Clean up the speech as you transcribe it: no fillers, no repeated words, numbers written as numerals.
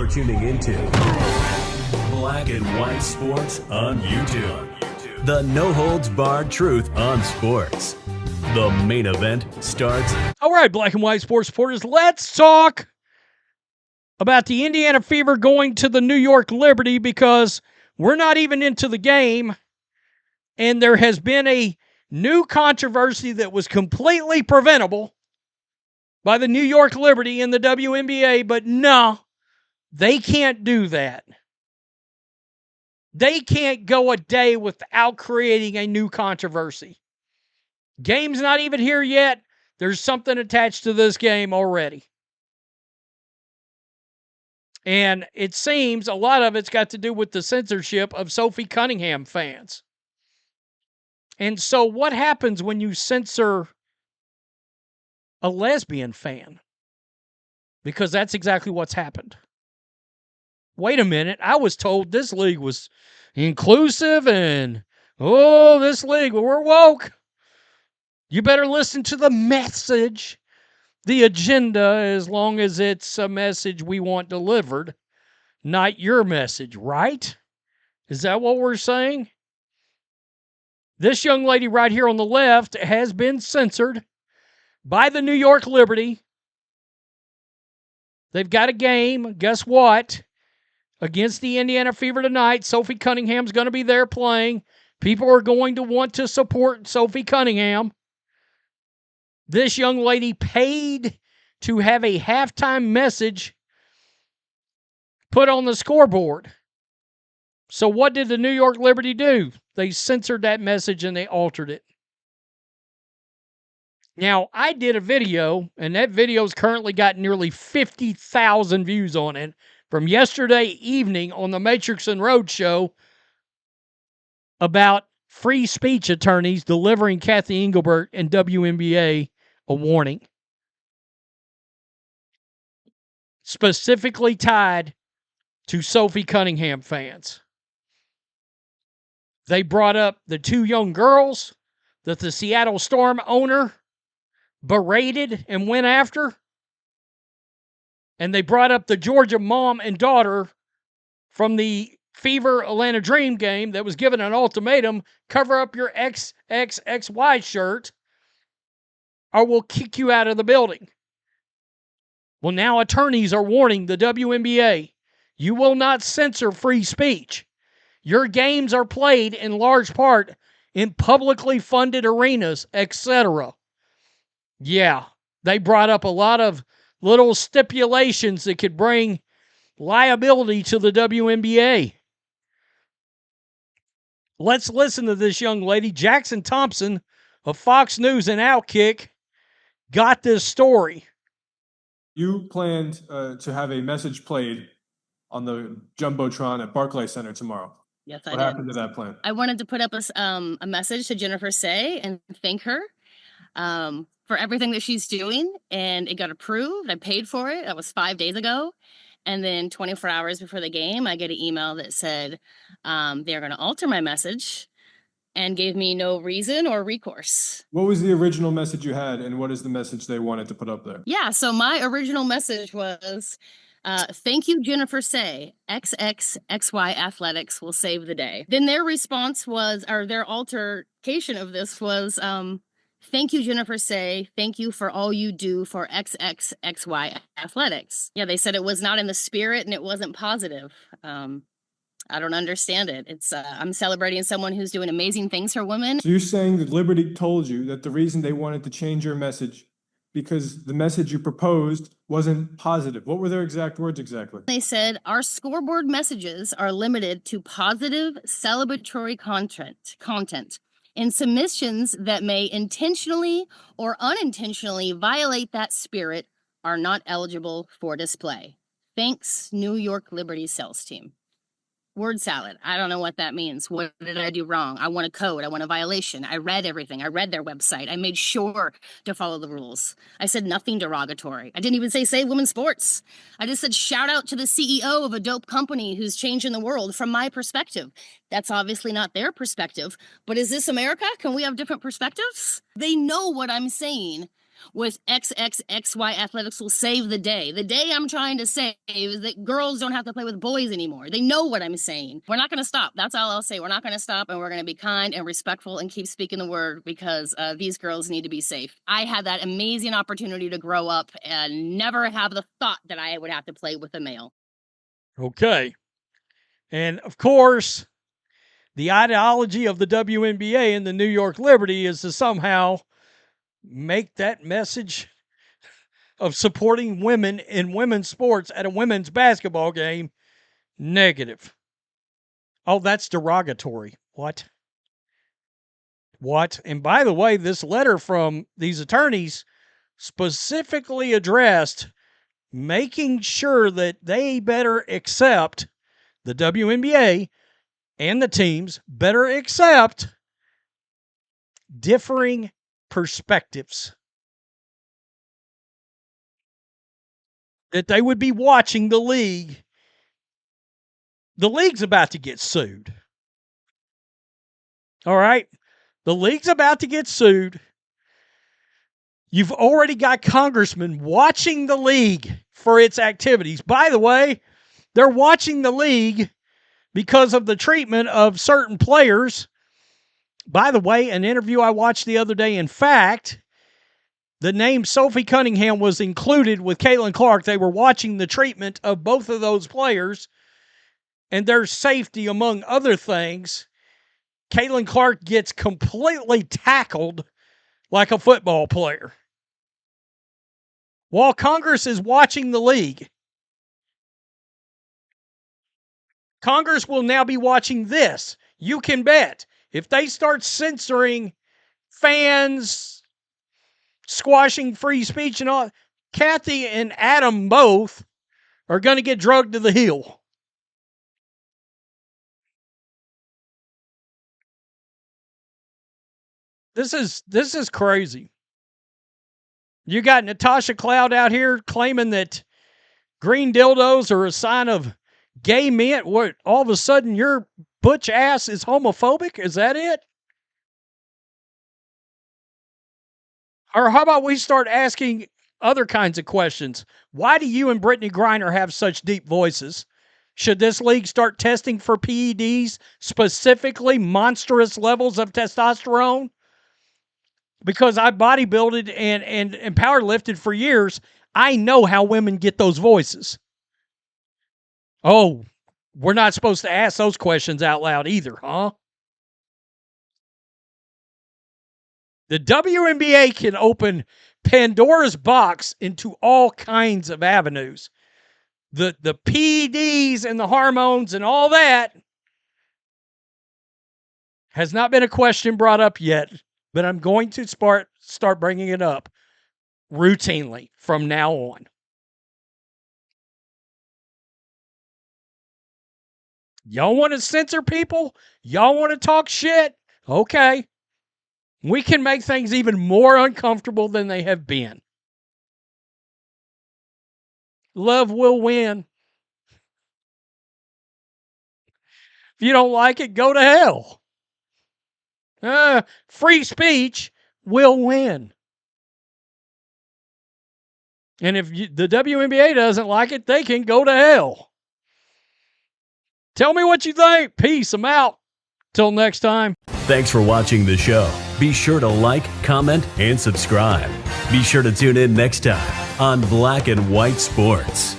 You're tuning into Black and White Sports on YouTube. The no-holds-barred truth on sports. The main event starts. All right, Black and White Sports supporters, let's talk about the Indiana Fever going to the New York Liberty, because we're not even into the game, and there has been a new controversy that was completely preventable by the New York Liberty in the WNBA, but no, they can't do that. They can't go a day without creating a new controversy. Game's not even here yet. There's something attached to this game already. And it seems a lot of it's got to do with the censorship of Sophie Cunningham fans. And so what happens when you censor a lesbian fan? Because that's exactly what's happened. Wait a minute, I was told this league was inclusive and, this league, we're woke. You better listen to the message, the agenda, as long as it's a message we want delivered, not your message, right? Is that what we're saying? This young lady right here on the left has been censored by the New York Liberty. They've got a game, guess what? Against the Indiana Fever tonight. Sophie Cunningham's going to be there playing. People are going to want to support Sophie Cunningham. This young lady paid to have a halftime message put on the scoreboard. So what did the New York Liberty do? They censored that message and they altered it. Now, I did a video, and that video's currently got nearly 50,000 views on it from yesterday evening on the Matrix and Road show about free speech attorneys delivering Kathy Engelbert and WNBA a warning. Specifically tied to Sophie Cunningham fans. They brought up the two young girls that the Seattle Storm owner berated and went after. And they brought up the Georgia mom and daughter from the Fever Atlanta Dream game that was given an ultimatum: cover up your XXXY shirt or we'll kick you out of the building. Well, now attorneys are warning the WNBA, you will not censor free speech. Your games are played in large part in publicly funded arenas, etc. Yeah, they brought up a lot of little stipulations that could bring liability to the WNBA. Let's listen to this young lady. Jackson Thompson of Fox News and Outkick got this story. You planned to have a message played on the Jumbotron at Barclays Center tomorrow. Yes, I did. What happened to that plan? I wanted to put up a message to Jennifer Say and thank her for everything that she's doing, and it got approved. I paid for it. That was 5 days ago. And then 24 hours before the game, I get an email that said they're going to alter my message and gave me no reason or recourse. What was the original message you had, and what is the message they wanted to put up there? Yeah, so my original message was, thank you, Jennifer Say. XXXY Athletics will save the day. Then their response was, or their altercation of this was, thank you, Jennifer Say. Thank you for all you do for XXXY Athletics. Yeah, they said it was not in the spirit and it wasn't positive. I don't understand it. It's I'm celebrating someone who's doing amazing things for women. So you're saying that Liberty told you that the reason they wanted to change your message because the message you proposed wasn't positive. What were their exact words exactly? They said, our scoreboard messages are limited to positive celebratory content. And submissions that may intentionally or unintentionally violate that spirit are not eligible for display. Thanks, New York Liberty sales team. Word salad. I don't know what that means. What did I do wrong? I want a code. I want a violation. I read everything. I read their website. I made sure to follow the rules. I said nothing derogatory. I didn't even say save women's sports. I just said shout out to the CEO of a dope company who's changing the world from my perspective. That's obviously not their perspective, but is this America? Can we have different perspectives? They know what I'm saying with XXXY athletics will save the day. The day I'm trying to save is that girls don't have to play with boys anymore. They know what I'm saying. We're not going to stop. That's all I'll say. We're not going to stop, and we're going to be kind and respectful and keep speaking the word, because these girls need to be safe. I had that amazing opportunity to grow up and never have the thought that I would have to play with a male. Okay. And of course, the ideology of the WNBA and the New York Liberty is to somehow make that message of supporting women in women's sports at a women's basketball game negative. Oh, that's derogatory. What? And by the way, this letter from these attorneys specifically addressed making sure that they better accept, the WNBA and the teams better accept differing perspectives. That they would be watching the league. The league's about to get sued. All right? The league's about to get sued. You've already got congressmen watching the league for its activities. By the way, they're watching the league because of the treatment of certain players. By the way, an interview I watched the other day, in fact, the name Sophie Cunningham was included with Caitlin Clark. They were watching the treatment of both of those players and their safety, among other things. Caitlin Clark gets completely tackled like a football player while Congress is watching the league. Congress will now be watching this. You can bet. If they start censoring fans, squashing free speech and all, Kathy and Adam both are going to get drugged to the hill. This is crazy. You got Natasha Cloud out here claiming that green dildos are a sign of gay men. What, all of a sudden your butch ass is homophobic? Is that it? Or how about we start asking other kinds of questions? Why do you and Brittany Griner have such deep voices? Should this league start testing for PEDs, specifically monstrous levels of testosterone? Because I bodybuilded and powerlifted for years, I know how women get those voices. Oh, we're not supposed to ask those questions out loud either, huh? The WNBA can open Pandora's box into all kinds of avenues. The PEDs and the hormones and all that has not been a question brought up yet, but I'm going to start bringing it up routinely from now on. Y'all want to censor people? Y'all want to talk shit? Okay. We can make things even more uncomfortable than they have been. Love will win. If you don't like it, go to hell. Free speech will win. And if the WNBA doesn't like it, they can go to hell. Tell me what you think. Peace. I'm out. Till next time. Thanks for watching the show. Be sure to like, comment, and subscribe. Be sure to tune in next time on Black and White Sports.